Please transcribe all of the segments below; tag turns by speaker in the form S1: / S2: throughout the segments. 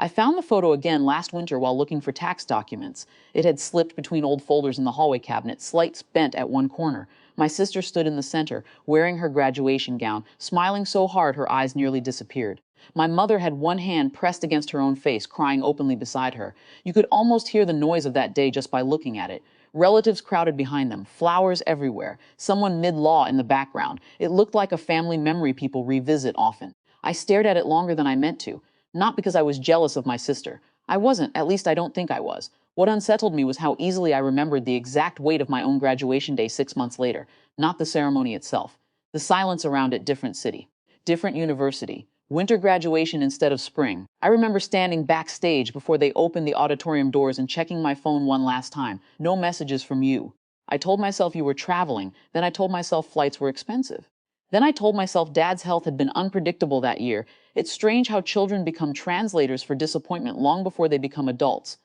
S1: I found the photo again last winter while looking for tax documents. It had slipped between old folders in the hallway cabinet, slight bent at one corner. My sister stood in the center, wearing her graduation gown, smiling so hard her eyes nearly disappeared. My mother had one hand pressed against her own face, crying openly beside her. You could almost hear the noise of that day just by looking at it. Relatives crowded behind them, flowers everywhere, someone mid-law in the background. It looked like a family memory people revisit often. I stared at it longer than I meant to, not because I was jealous of my sister. I wasn't, at least I don't think I was. What unsettled me was how easily I remembered the exact weight of my own graduation day 6 months later, not the ceremony itself. The silence around it, different city, different university, winter graduation instead of spring. I remember standing backstage before they opened the auditorium doors and checking my phone one last time. No messages from you. I told myself you were traveling, then I told myself flights were expensive. Then I told myself Dad's health had been unpredictable that year. It's strange how children become translators for disappointment long before they become adults.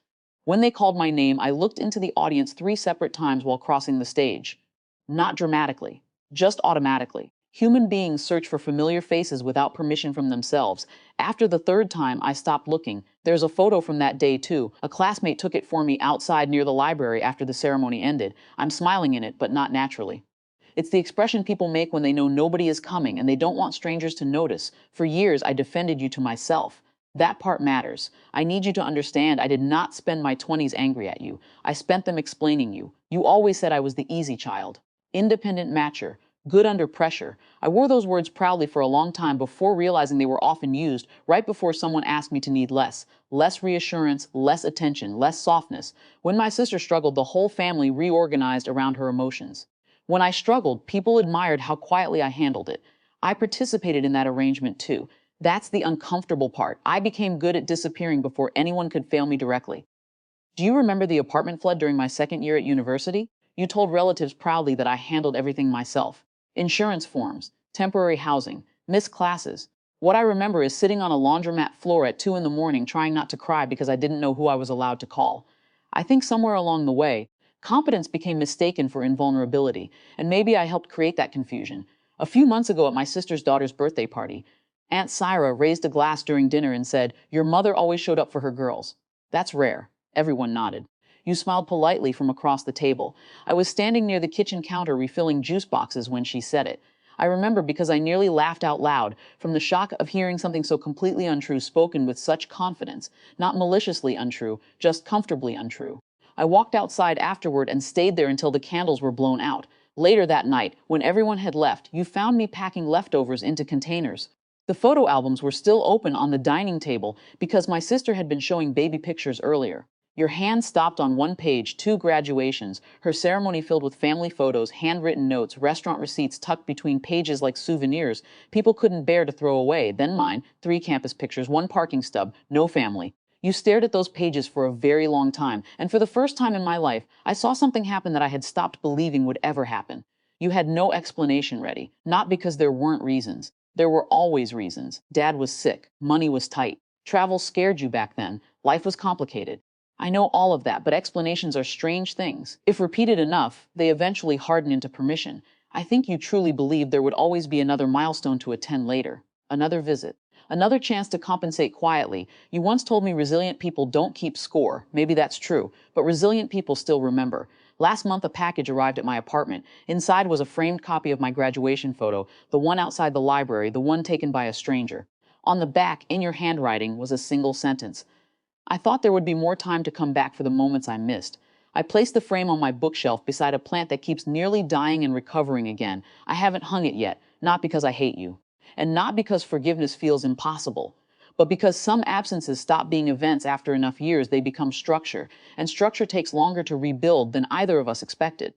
S1: When they called my name, I looked into the audience 3 separate times while crossing the stage. Not dramatically, just automatically. Human beings search for familiar faces without permission from themselves. After the third time, I stopped looking. There's a photo from that day, too. A classmate took it for me outside near the library after the ceremony ended. I'm smiling in it, but not naturally. It's the expression people make when they know nobody is coming and they don't want strangers to notice. For years, I defended you to myself. That part matters. I need you to understand I did not spend my 20s angry at you. I spent them explaining you. You always said I was the easy child. Independent matcher. Good under pressure. I wore those words proudly for a long time before realizing they were often used right before someone asked me to need less. Less reassurance, less attention, less softness. When my sister struggled, the whole family reorganized around her emotions. When I struggled, people admired how quietly I handled it. I participated in that arrangement too. That's the uncomfortable part. I became good at disappearing before anyone could fail me directly. Do you remember the apartment flood during my second year at university? You told relatives proudly that I handled everything myself. Insurance forms, temporary housing, missed classes. What I remember is sitting on a laundromat floor at 2 in the morning trying not to cry because I didn't know who I was allowed to call. I think somewhere along the way, competence became mistaken for invulnerability, and maybe I helped create that confusion. A few months ago at my sister's daughter's birthday party, Aunt Syra raised a glass during dinner and said, "Your mother always showed up for her girls." That's rare. Everyone nodded. You smiled politely from across the table. I was standing near the kitchen counter refilling juice boxes when she said it. I remember because I nearly laughed out loud from the shock of hearing something so completely untrue spoken with such confidence. Not maliciously untrue, just comfortably untrue. I walked outside afterward and stayed there until the candles were blown out. Later that night, when everyone had left, you found me packing leftovers into containers. The photo albums were still open on the dining table because my sister had been showing baby pictures earlier. Your hand stopped on one page, 2 graduations, her ceremony filled with family photos, handwritten notes, restaurant receipts tucked between pages like souvenirs people couldn't bear to throw away, then mine, 3 campus pictures, 1 parking stub, no family. You stared at those pages for a very long time, and for the first time in my life, I saw something happen that I had stopped believing would ever happen. You had no explanation ready, not because there weren't reasons. There were always reasons. Dad was sick, money was tight, travel scared you back then, life was complicated. I know all of that, but explanations are strange things. If repeated enough, they eventually harden into permission. I think you truly believed there would always be another milestone to attend later. Another visit. Another chance to compensate quietly. You once told me resilient people don't keep score. Maybe that's true, but resilient people still remember. Last month, a package arrived at my apartment. Inside was a framed copy of my graduation photo, the one outside the library, the one taken by a stranger. On the back, in your handwriting, was a single sentence. I thought there would be more time to come back for the moments I missed. I placed the frame on my bookshelf beside a plant that keeps nearly dying and recovering again. I haven't hung it yet, not because I hate you, and not because forgiveness feels impossible, but because some absences stop being events after enough years they become structure, and structure takes longer to rebuild than either of us expected.